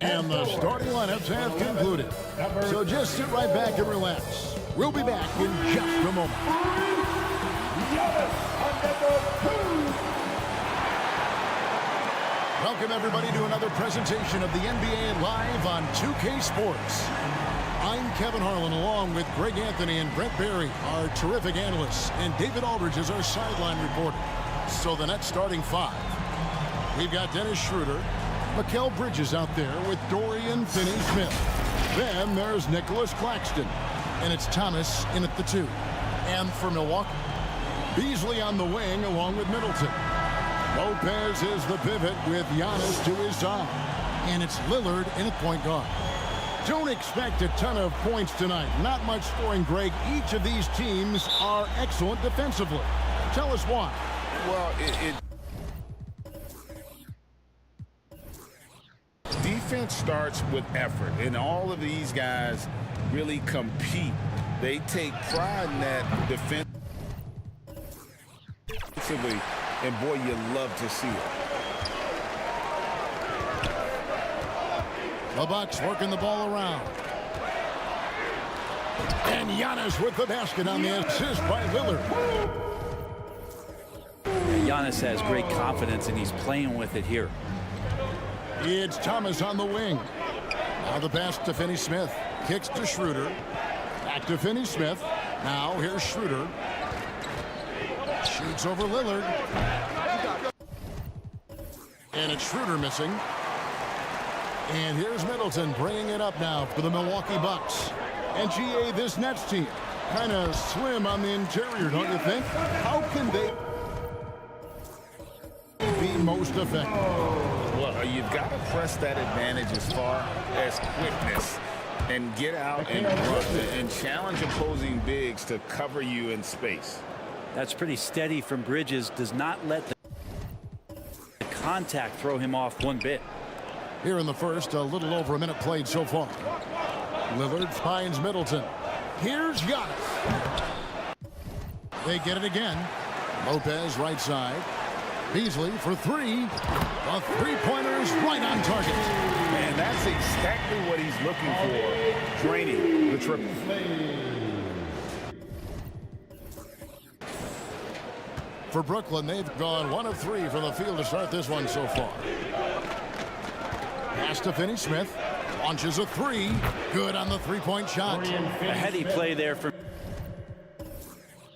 And the starting lineups have concluded. So just sit right back and relax. We'll be back in just a moment. Welcome, everybody, to another presentation of the NBA Live on 2K Sports. I'm Kevin Harlan, along with Greg Anthony and Brent Barry, our terrific analysts, and David Aldridge is our sideline reporter. So the Nets starting five. We've got Dennis Schroeder, Mikal Bridges out there with Dorian Finney-Smith. Then there's Nicholas Claxton, and it's Thomas in at the two. And for Milwaukee, Beasley on the wing along with Middleton. Lopez is the pivot with Giannis to his side. And it's Lillard in at point guard. Don't expect a ton of points tonight. Not much scoring, Greg. Each of these teams are excellent defensively. Tell us why. Well, defense starts with effort, and all of these guys really compete. They take pride in that defensively, and boy, you love to see it. The Bucks working the ball around. And Giannis with the basket on the assist by Lillard. Giannis has great confidence, and he's playing with it here. It's Thomas on the wing. Now the pass to Finney-Smith. Kicks to Schroeder. Back to Finney-Smith. Now here's Schroeder. Shoots over Lillard. And it's Schroeder missing. And here's Middleton bringing it up now for the Milwaukee Bucks. And GA, this Nets team, kind of slim on the interior, don't you think? How can they be most effective? Well, you've got to press that advantage as far as quickness and get out and run and challenge opposing bigs to cover you in space. That's pretty steady from Bridges. Does not let the contact throw him off one bit. Here in the first, a little over a minute played so far. Lillard finds Middleton. Here's Giannis. They get it again. Lopez right side. Beasley for three. The three-pointer is right on target. And that's exactly what he's looking for. Draining the triple. For Brooklyn, they've gone 1 of 3 from the field to start this one so far. Pass to Finney-Smith. Launches a three. Good on the three-point shot. A heady play there from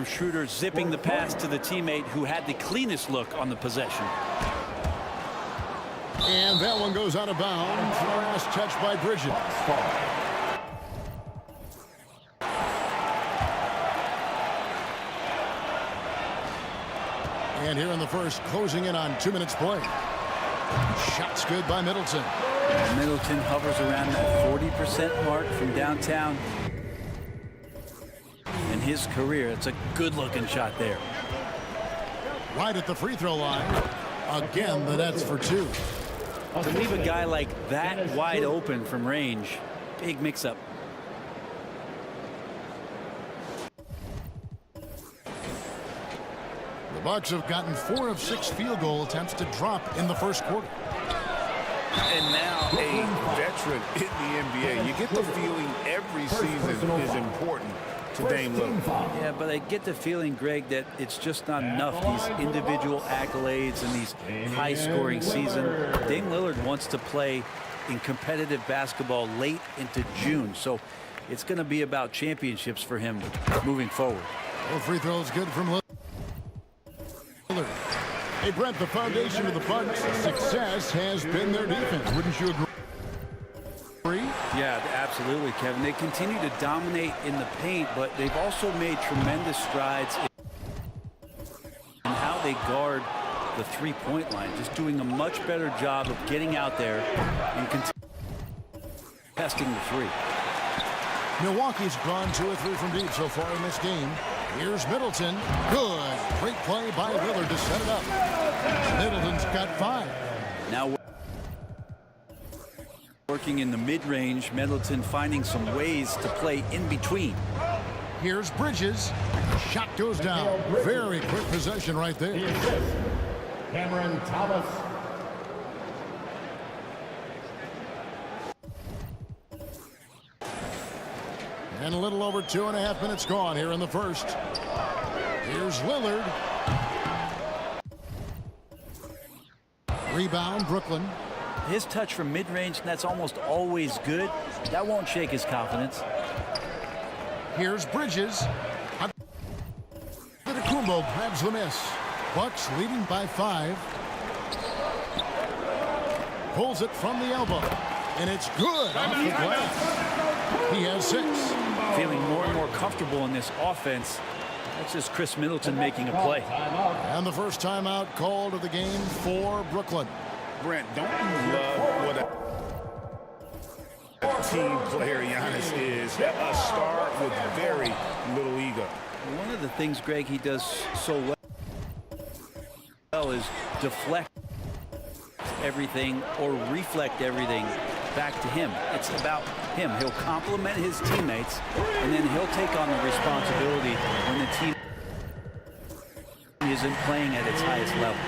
Schroeder, zipping the pass to the teammate who had the cleanest look on the possession. And that one goes out of bounds. Last touch by Bridges. And here in the first, closing in on 2 minutes play. Shots good by Middleton. Middleton hovers around that 40% mark from downtown. In his career, it's a good-looking shot there. Right at the free throw line. Again, the Nets for 2. To leave a guy like that wide open from range, big mix-up. The Bucks have gotten 4 of 6 field goal attempts to drop in the first quarter. And now a veteran in the NBA. You get the feeling every season is important to Dame Lillard. Yeah, but I get the feeling, Greg, that it's just not enough. These individual accolades and these high-scoring season. Dame Lillard wants to play in competitive basketball late into June. So it's going to be about championships for him moving forward. Well, free throws good from Lillard. Hey, Brent, the foundation of the Bucks' success has been their defense. Wouldn't you agree? Yeah, absolutely, Kevin. They continue to dominate in the paint, but they've also made tremendous strides in how they guard the three-point line. Just doing a much better job of getting out there and contesting the three. Milwaukee's gone 2 or 3 from deep so far in this game. Here's Middleton. Good. Great play by Lillard to set it up. Middleton's got 5. Now working in the mid-range, Middleton finding some ways to play in between. Here's Bridges. Shot goes down. Very quick possession right there. Cameron Thomas. And a little over 2.5 minutes gone here in the first. Here's Lillard. Rebound, Brooklyn. His touch from mid-range, that's almost always good. That won't shake his confidence. Here's Bridges. Antetokounmpo grabs the miss. Bucks leading by 5. Pulls it from the elbow. And it's good off the glass. He has 6. Feeling more and more comfortable in this offense. That's just Chris Middleton making a play. And the first timeout called of the game for Brooklyn. Brent, don't you love what a team player Giannis is? A star with very little ego. One of the things, Greg, he does so well is deflect everything or reflect everything back to him. It's about him. He'll compliment his teammates, and then he'll take on the responsibility when the team isn't playing at its highest level.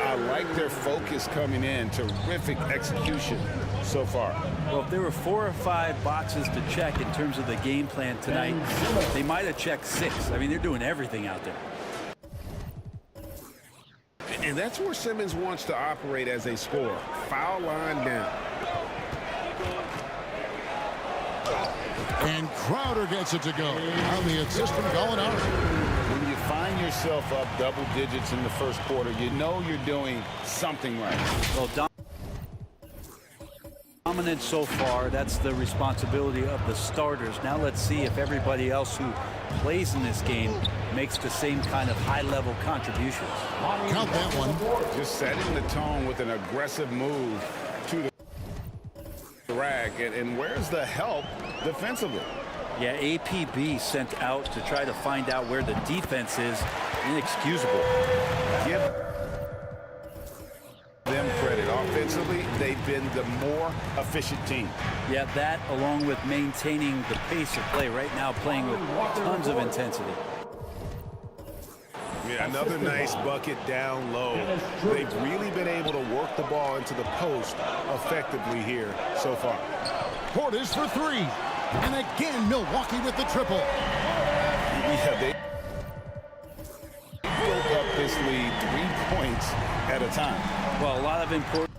I like their focus coming in. Terrific execution so far. Well, if there were 4 or 5 boxes to check in terms of the game plan tonight, they might have checked 6. I mean, they're doing everything out there. And that's where Simmons wants to operate as a scorer. Foul line down. And Crowder gets it to go on the assist from Gallinari. When you find yourself up double digits in the first quarter, you know you're doing something right. Well, dominant so far. That's the responsibility of the starters. Now let's see if everybody else who plays in this game makes the same kind of high-level contributions. Count that one. Just setting the tone with an aggressive move to the rack. And where's the help defensively? Yeah, APB sent out to try to find out where the defense is. Inexcusable. Give them credit. Offensively, they've been the more efficient team. Yeah, that along with maintaining the pace of play right now, playing with tons of intensity. Yeah, another nice bucket down low. They've really been able to work the ball into the post effectively here so far. Portis for 3. And again, Milwaukee with the triple. Yeah, they built up this lead 3 points at a time. Well, a lot of importance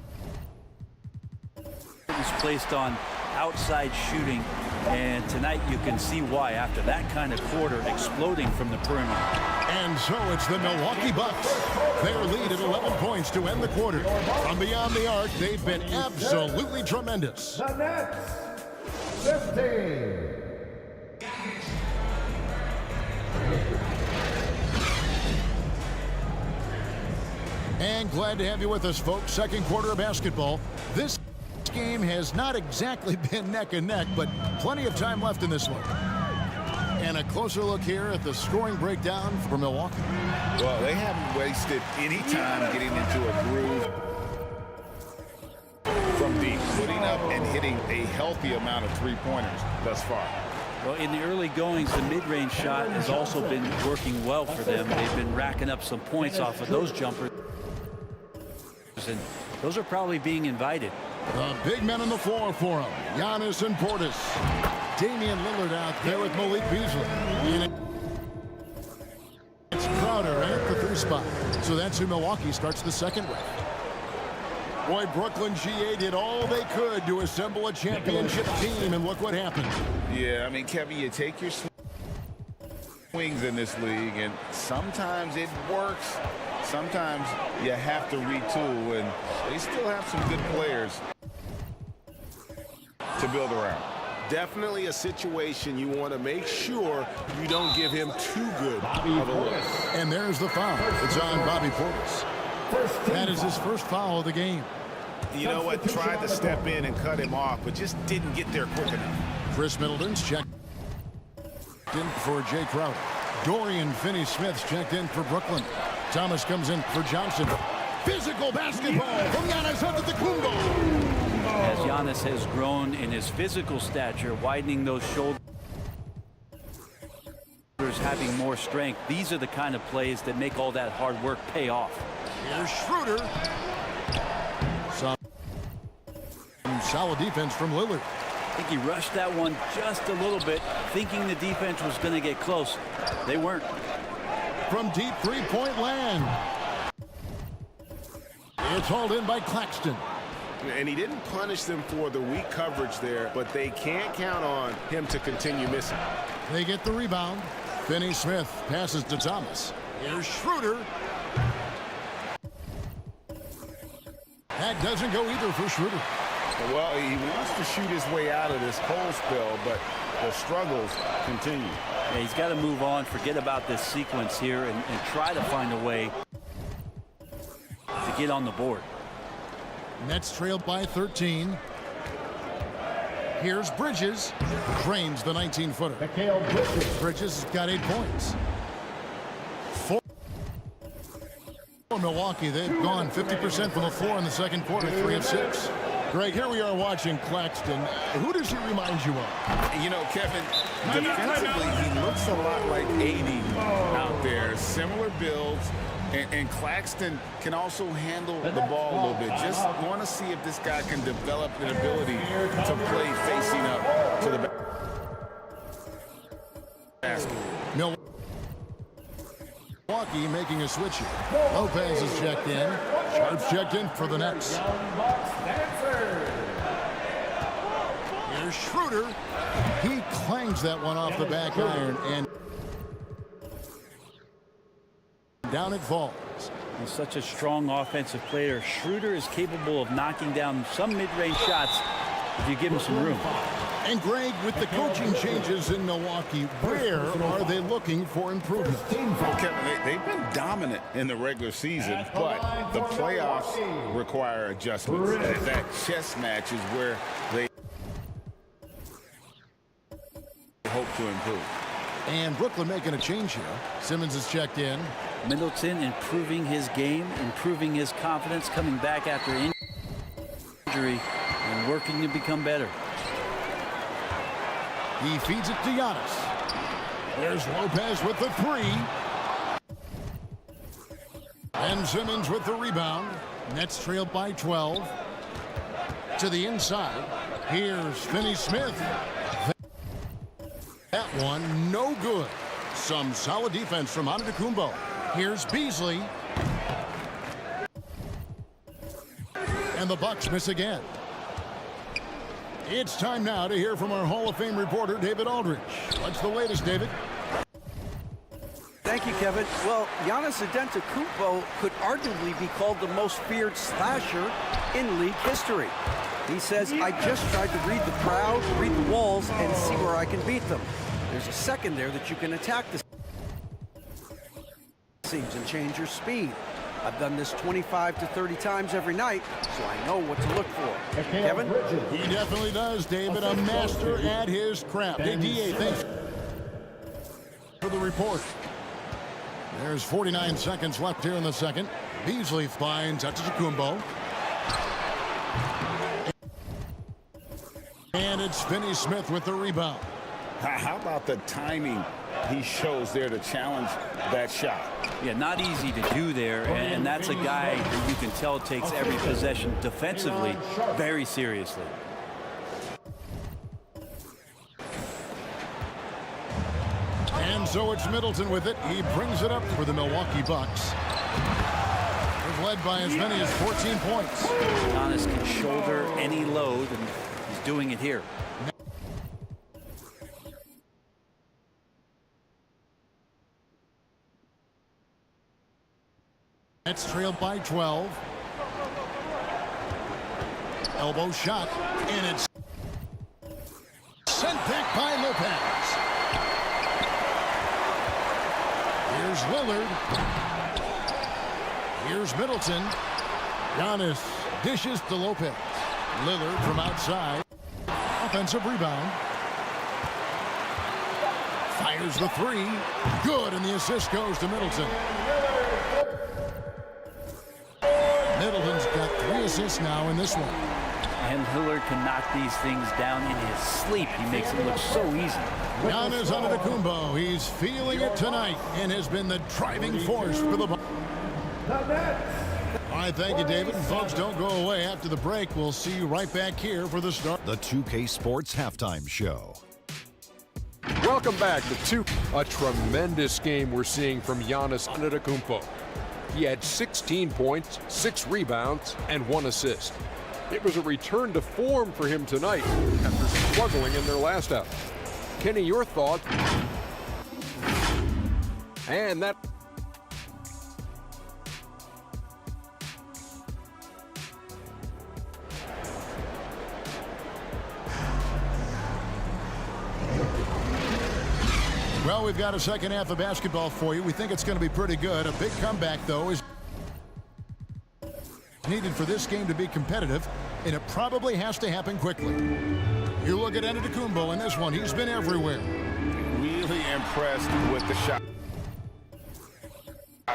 placed on outside shooting, and tonight you can see why after that kind of quarter exploding from the perimeter. And so it's the Milwaukee Bucks. Their lead at 11 points to end the quarter. From beyond the arc, they've been absolutely tremendous. The Nets, 15. And glad to have you with us, folks. Second quarter of basketball. This game has not exactly been neck and neck, but plenty of time left in this one. And a closer look here at the scoring breakdown for Milwaukee. Well, they haven't wasted any time getting into a groove from deep, putting up and hitting a healthy amount of three-pointers thus far. Well, in the early goings, the mid-range shot has also been working well for them. They've been racking up some points off of those jumpers, and those are probably being invited. The big men on the floor for him. Giannis and Portis. Damian Lillard out there with Malik Beasley. And it's Crowder at the 3 spot. So that's who Milwaukee starts the second with. Boy, Brooklyn GA did all they could to assemble a championship team, and look what happened. Yeah, I mean, Kevin, you take your swings in this league, and sometimes it works. Sometimes you have to retool, and they still have some good players to build around. Definitely a situation you want to make sure you don't give him too good of a look. And there's the foul. It's on Bobby Portis. That is his first foul of the game. You know what? Tried to step in and cut him off, but just didn't get there quick enough. Chris Middleton's checked in for Jay Crowder. Dorian Finney-Smith's checked in for Brooklyn. Thomas comes in for Johnson. Physical basketball from Giannis Antetokounmpo. As Giannis has grown in his physical stature, widening those shoulders, having more strength, these are the kind of plays that make all that hard work pay off. Here's Schroeder. Some solid defense from Lillard. I think he rushed that one just a little bit, thinking the defense was going to get close. They weren't. From deep three-point land. It's hauled in by Claxton. And he didn't punish them for the weak coverage there, but they can't count on him to continue missing. They get the rebound. Finney-Smith passes to Thomas. Here's Schroeder. That doesn't go either for Schroeder. Well, he wants to shoot his way out of this cold spell, but the struggles continue. Yeah, he's got to move on, forget about this sequence here, and try to find a way to get on the board. Nets trail by 13. Here's Bridges. Drains the 19-footer. Mikal Bridges. Bridges has got 8 points. For Milwaukee, they've gone 50% from the floor in the second quarter, 3 of 6. Greg, here we are watching Claxton. Who does he remind you of? You know, Kevin, defensively, he looks a lot like AD out there. Similar builds. And Claxton can also handle the ball a little bit. Just want to see if this guy can develop an ability to play facing up to the basket. Milwaukee making a switch here. Lopez is checked in. Sharp's checked in for the Nets. Here's Schroeder. He clangs that one off the back iron, and down it falls. He's such a strong offensive player. Schroeder is capable of knocking down some mid-range shots if you give him some room. And Greg, with the coaching changes in Milwaukee, where are they looking for improvement? Well, Kevin, they've been dominant in the regular season, but the playoffs require adjustments. That chess match is where they hope to improve. And Brooklyn making a change here. Simmons is checked in. Middleton improving his game, improving his confidence, coming back after injury, and working to become better. He feeds it to Giannis. There's Lopez with the 3. And Simmons with the rebound. Nets trailed by 12. To the inside. Here's Finney-Smith. That one, no good. Some solid defense from Antetokounmpo. Here's Beasley. And the Bucks miss again. It's time now to hear from our Hall of Fame reporter, David Aldridge. What's the latest, David? Thank you, Kevin. Well, Giannis Antetokounmpo could arguably be called the most feared slasher in league history. He says, I just tried to read the crowd, read the walls, and see where I can beat them. There's a second there that you can attack the seams and change your speed. I've done this 25 to 30 times every night, so I know what to look for. Kevin? He definitely does, David. A master at his craft. Hey, D.A., thanks for the report. There's 49 seconds left here in the second. Beasley finds Antetokounmpo. And it's Finney-Smith with the rebound. How about the timing he shows there to challenge that shot? Yeah, not easy to do there, and that's a guy that you can tell takes every possession defensively very seriously. And so it's Middleton with it. He brings it up for the Milwaukee Bucks. They're led by as many as 14 points. Giannis can shoulder any load, and he's doing it here. Nets trailed by 12. Elbow shot, and it's sent back by Lopez. Here's Lillard. Here's Middleton. Giannis dishes to Lopez. Lillard from outside. Offensive rebound. Fires the 3. Good, and the assist goes to Middleton. Middleton's got 3 assists now in this one. And Lillard can knock these things down in his sleep. He makes it look so easy. Giannis Antetokounmpo, he's feeling it tonight and has been the driving force for the Bucks. right, thank you, David. And folks, don't go away after the break. We'll see you right back here for the start. The 2K Sports Halftime Show. Welcome back to a tremendous game we're seeing from Giannis Antetokounmpo. He had 16 points, 6 rebounds, and 1 assist. It was a return to form for him tonight after struggling in their last out. Kenny, your thoughts? And that... Well, we've got a second half of basketball for you. We think it's going to be pretty good. A big comeback, though, is needed for this game to be competitive, and it probably has to happen quickly. You look at Antetokounmpo in this one. He's been everywhere. Really impressed with the shot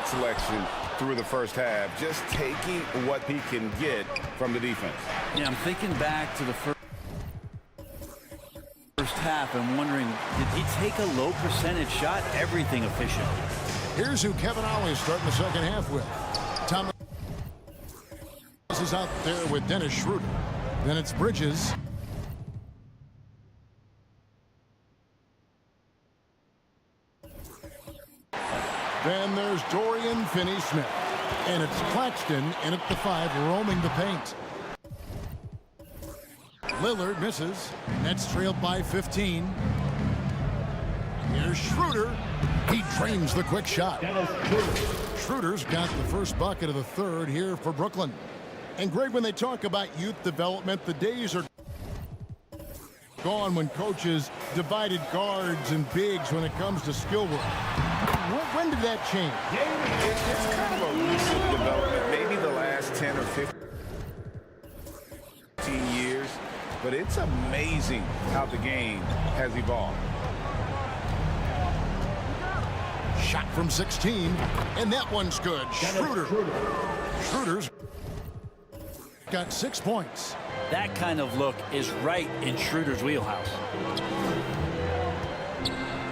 selection through the first half. Just taking what he can get from the defense. Yeah, I'm thinking back to the first half and wondering, did he take a low percentage shot? Everything efficient. Here's who Kevin Ollie is starting the second half with. Thomas is out there with Dennis Schroeder. Then it's Bridges. Then there's Dorian Finney-Smith. And it's Claxton in at the 5, roaming the paint. Lillard misses. Nets trailed by 15. Here's Schroeder. He drains the quick shot. Schroeder's got the first bucket of the third here for Brooklyn. And Greg, when they talk about youth development, the days are gone when coaches divided guards and bigs when it comes to skill work. When did that change? It's kind of a recent development, maybe the last 10 or 15 years. But it's amazing how the game has evolved. Shot from 16, and that one's good. Schroeder's got 6 points. That kind of look is right in Schroeder's wheelhouse.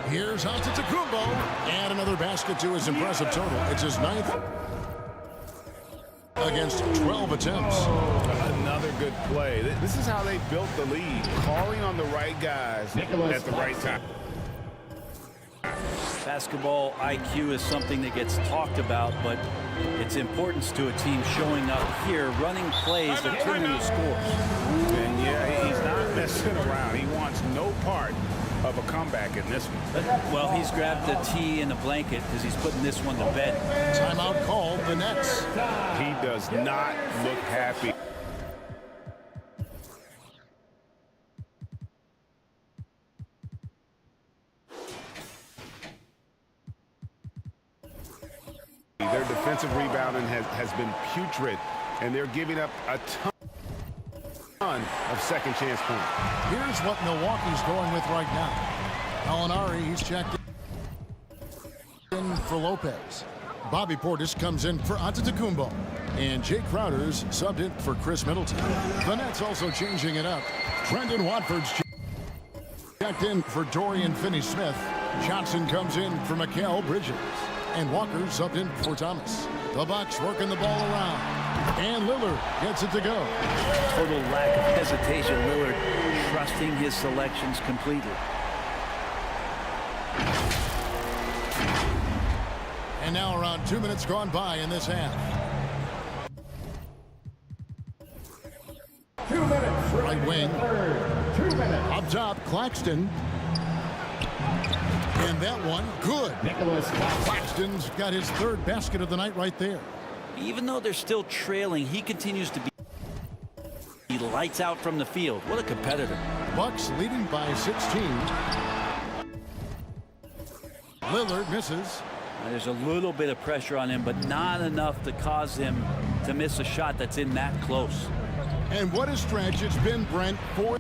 Here's Antetokounmpo, and another basket to his impressive total. It's his 9th against 12 attempts. Another good play. This is how they built the lead, calling on the right guys at the right time. Basketball IQ is something that gets talked about, but its importance to a team showing up here, running plays that turn into scores. And yeah, he's not messing around. He wants no part of a comeback in this one. Well, he's grabbed a tee and a blanket because he's putting this one to bed. Timeout called, the Nets. He does not look happy. Their defensive rebounding has been putrid, and they're giving up a ton of second chance points. Here's what Milwaukee's going with right now. Alinari, he's checked in for Lopez. Bobby Portis comes in for Antetokounmpo. And Jay Crowder's subbed in for Chris Middleton. The Nets also changing it up. Brendan Watford's checked in for Dorian Finney-Smith. Johnson comes in for Mikal Bridges. And Walker subbed in for Thomas. The Bucks working the ball around. And Lillard gets it to go. Total lack of hesitation. Lillard trusting his selections completely. And now around 2 minutes gone by in this half. 2 minutes. Right wing. 2 minutes. Up top, Claxton. And that one, good. Claxton's got his 3rd basket of the night right there. Even though they're still trailing, he continues to be lights out from the field. What a competitor. Bucks leading by 16. Lillard misses. There's a little bit of pressure on him, but not enough to cause him to miss a shot that's in that close. And what a stretch it's been, Brent, for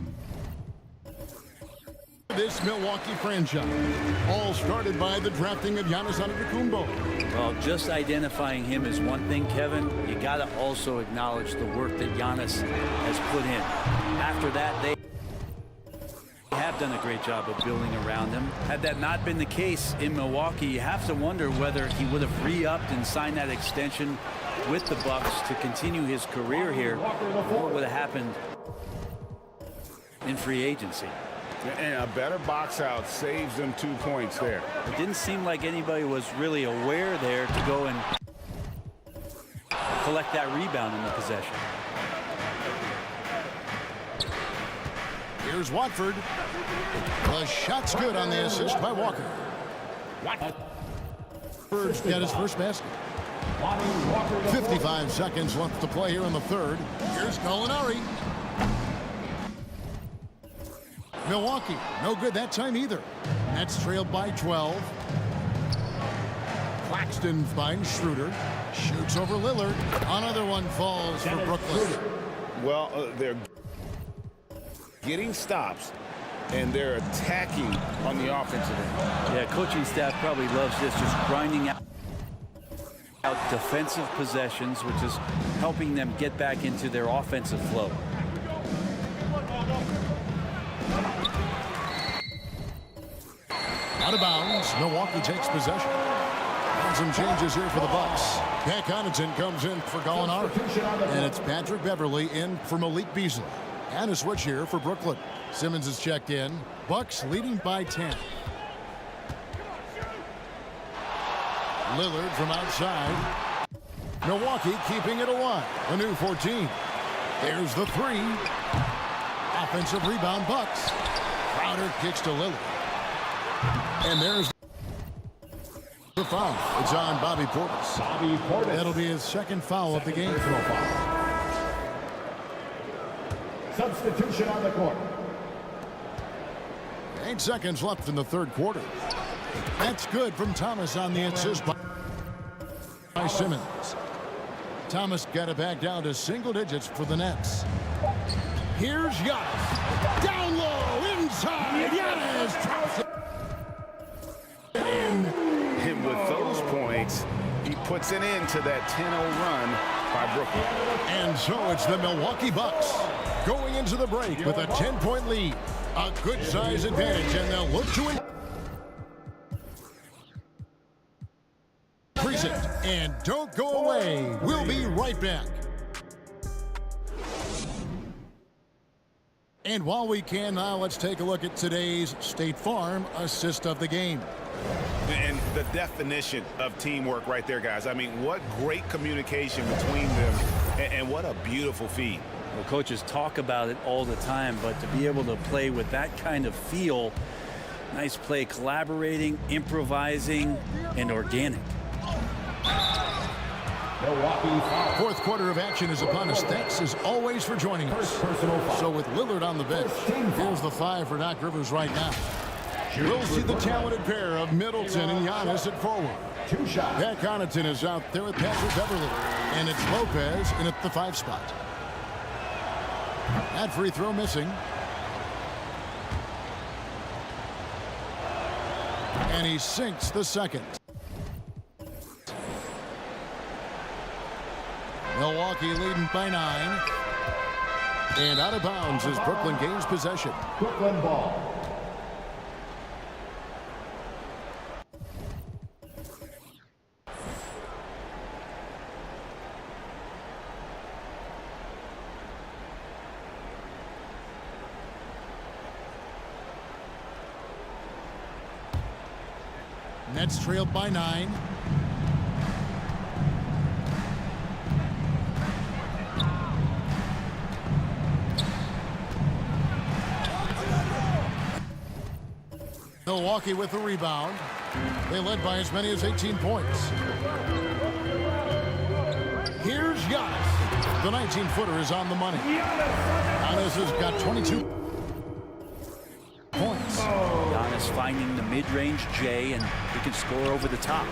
this Milwaukee franchise. All started by the drafting of Giannis Antetokounmpo. Well, just identifying him is one thing, Kevin. You got to also acknowledge the work that Giannis has put in. After that, they have done a great job of building around him. Had that not been the case in Milwaukee, you have to wonder whether he would have re-upped and signed that extension with the Bucks to continue his career here, what would have happened in free agency? And a better box out saves them 2 points there. It didn't seem like anybody was really aware there to go and collect that rebound in the possession. Here's Watford. The shot's good on the assist by Walker. Watford's got his first basket. 55 seconds left to play here in the third. Here's Gallinari. Milwaukee, no good that time either. Nets trailed by 12. Claxton finds Schroeder. Shoots over Lillard. Another one falls for Brooklyn. Well, they're getting stops, and they're attacking on the offensive end. Yeah, coaching staff probably loves this, just grinding out defensive possessions, which is helping them get back into their offensive flow. Out of bounds. Milwaukee takes possession. And some changes here for the Bucks. Pat Connaughton comes in for Gallinari. And it's Patrick Beverley in for Malik Beasley. And a switch here for Brooklyn. Simmons is checked in. Bucks leading by 10. Lillard from outside. Milwaukee keeping it alive. A new 14. There's the three. Offensive rebound, Bucks. Crowder kicks to Lillard. And there's the foul. It's on Bobby Portis. That'll be his second foul of the game. Substitution on the court. 8 seconds left in the third quarter. That's good from Thomas on the assist by Simmons. Thomas got it back down to single digits for the Nets. Here's Giannis. Down low, inside. Giannis. And with those points, he puts an end to that 10-0 run by Brooklyn. And so it's the Milwaukee Bucks going into the break with a 10-point lead. A good size advantage, and they'll look to increase it. And don't go away. We'll be right back. And while we can now, let's take a look at today's State Farm assist of the game. And the definition of teamwork right there, guys. I mean, what great communication between them, and what a beautiful feed. Well, coaches talk about it all the time, but to be able to play with that kind of feel, nice play, collaborating, improvising, and organic. Fourth quarter of action is upon us. Thanks as always for joining us. So with Lillard on the bench, here's the 5 for Doc Rivers right now. We'll see the talented pair of Middleton and Giannis at forward. Pat Connaughton is out there with Patrick Beverley. And it's Lopez in at the 5 spot. That free throw missing. And he sinks the second. Milwaukee leading by 9. And out of bounds as Brooklyn gains possession. Brooklyn ball. Nets trailed by 9. Milwaukee with the rebound. They led by as many as 18 points. Here's Giannis. The 19-footer is on the money. Giannis has got 22 points. Giannis finding the mid-range J, and he can score over the top.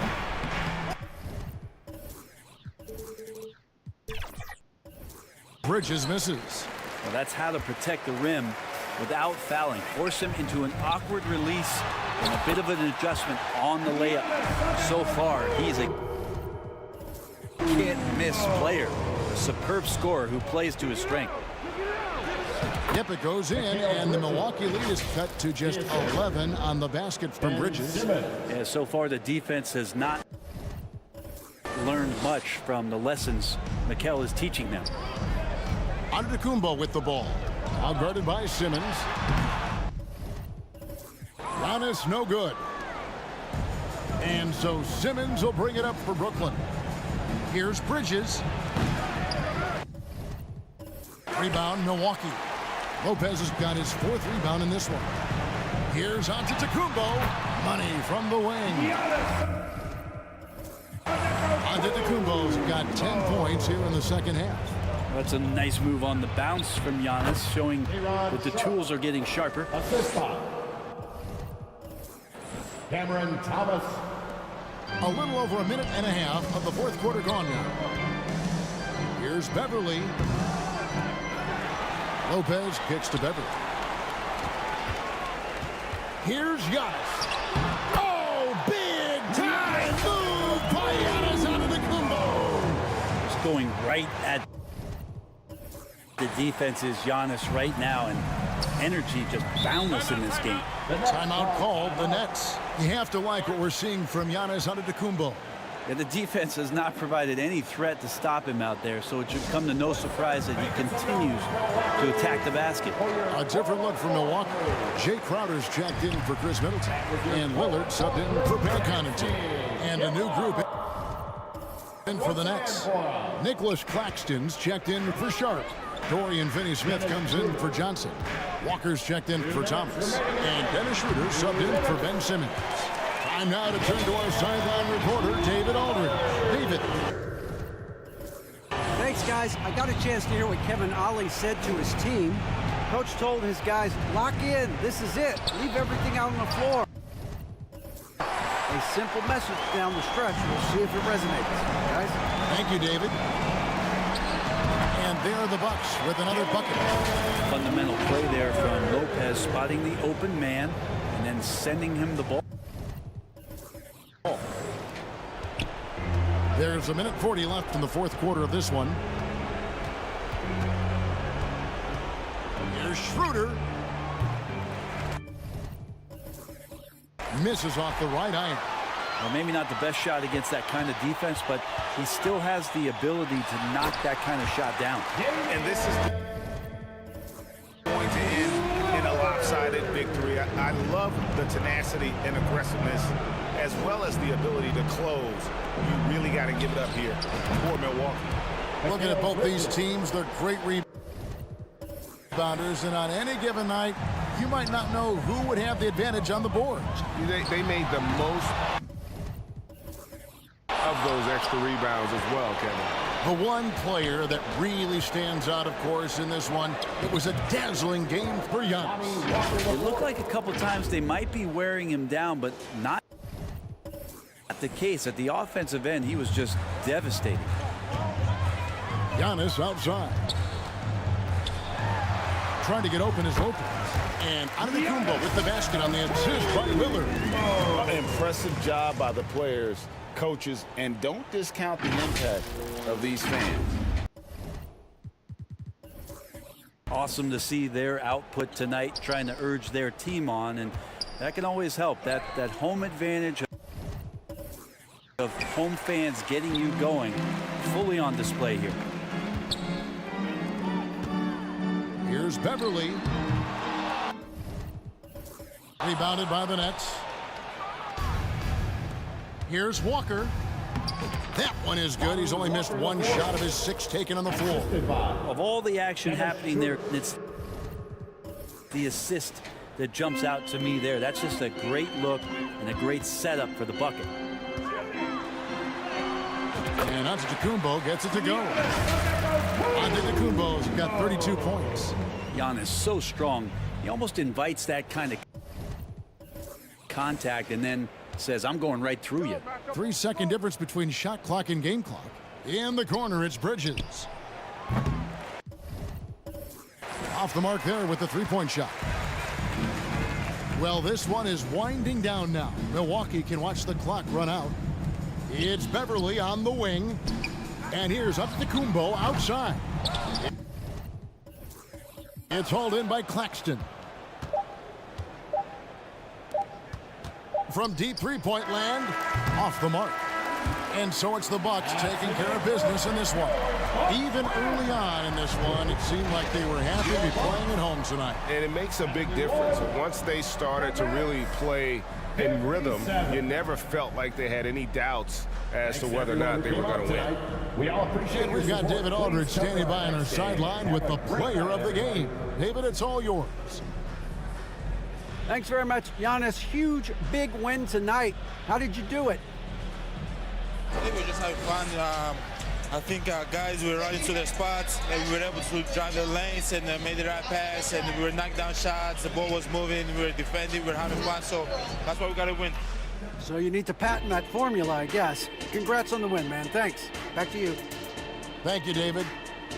Bridges misses. Well, that's how to protect the rim without fouling. Force him into an awkward release and a bit of an adjustment on the layup. So far, he's a can't-miss player. A superb scorer who plays to his strength. Yep, it goes in, and the Milwaukee lead is cut to just 11 on the basket from Bridges. Yeah, so far the defense has not learned much from the lessons Mikel is teaching them. Antetokounmpo with the ball. Now guarded by Simmons. Giannis no good. And so Simmons will bring it up for Brooklyn. Here's Bridges. Rebound, Milwaukee. Lopez has got his 4th rebound in this one. Here's Antetokounmpo. Money from the wing. Antetokounmpo's got 10 points here in the second half. That's a nice move on the bounce from Giannis, showing that the tools are getting sharper. Assist by Cameron Thomas. A little over a minute and a half of the 4th quarter gone now. Here's Beverly. Lopez kicks to Beverly. Here's Giannis. Oh, big time move by Giannis Antetokounmpo. Just going right at the defense's Giannis right now, and energy just boundless in this game. Timeout called, the Nets. You have to like what we're seeing from Giannis Antetokounmpo. Yeah, the defense has not provided any threat to stop him out there, so it should come to no surprise that he continues to attack the basket. A different look for Milwaukee. Jay Crowder's checked in for Chris Middleton. And Lillard subbed in for Ben Connaughton. And a new group in for the Nets. Nicholas Claxton's checked in for Sharp. Dorian Finney-Smith comes in for Johnson. Walker's checked in for Thomas. And Dennis Schroeder subbed in for Ben Simmons. Time now to turn to our sideline reporter, David Aldridge. David. Thanks, guys. I got a chance to hear what Kevin Ollie said to his team. Coach told his guys, lock in. This is it. Leave everything out on the floor. A simple message down the stretch. We'll see if it resonates, guys. Thank you, David. And there are the Bucks with another bucket. Fundamental play there from Lopez, spotting the open man and then sending him the ball. There's a minute 40 left in the 4th quarter of this one. Here's Schroeder. Misses off the right iron. Well, maybe not the best shot against that kind of defense, but he still has the ability to knock that kind of shot down. And this is going to end in a lopsided victory. I love the tenacity and aggressiveness, as well as the ability to close. You really got to give it up here for Milwaukee. Looking at both these teams, they're great rebounders, and on any given night, you might not know who would have the advantage on the boards. They made the most of those extra rebounds as well, Kevin. The one player that really stands out, of course, in this one, it was a dazzling game for Giannis. It looked like a couple times they might be wearing him down, but not the case. At the offensive end, he was just devastating. Giannis outside. Trying to get open is Lopez. And Antetokounmpo with the basket on the assist by Lillard. Impressive job by the players, coaches, and don't discount the impact of these fans. Awesome to see their output tonight, trying to urge their team on, and that can always help. That home advantage of home fans getting you going, fully on display here. Here's Beverly. Rebounded by the Nets. Here's Walker. That one is good. He's only missed one shot of his 6 taken on the floor. Of all the action happening there, it's the assist that jumps out to me there. That's just a great look and a great setup for the bucket. And Antetokounmpo gets it to go. Antetokounmpo's got 32 points. Giannis so strong. He almost invites that kind of contact and then says, I'm going right through you. 3-second difference between shot clock and game clock. In the corner, it's Bridges. Off the mark there with the 3-point shot. Well, this one is winding down now. Milwaukee can watch the clock run out. It's Beverly on the wing. And here's Antetokounmpo outside. It's hauled in by Claxton. From deep 3-point land, off the mark. And so it's the Bucks taking care of business in this one. Even early on in this one, it seemed like they were happy to be playing at home tonight. And it makes a big difference. Once they started to really play in rhythm, you never felt like they had any doubts as to whether or not they were going to win. We all appreciate And we've got David Aldridge standing by on our sideline with the player of the game. David, it's all yours. Thanks very much, Giannis. Huge, big win tonight. How did you do it? I think we just having fun. I think our guys were running to their spots and we were able to drive the lanes and made the right pass and we were knocking down shots. The ball was moving, we were defending, we were having fun. So that's why we got to win. So you need to patent that formula, I guess. Congrats on the win, man. Thanks. Back to you. Thank you, David.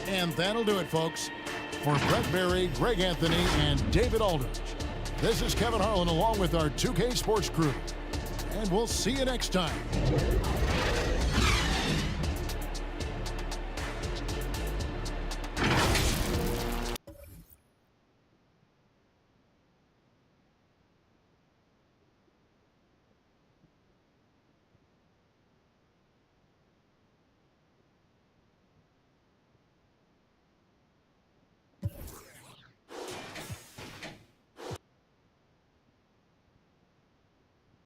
And that'll do it, folks. For Brent Barry, Greg Anthony, and David Aldridge, this is Kevin Harlan along with our 2K Sports crew. And we'll see you next time.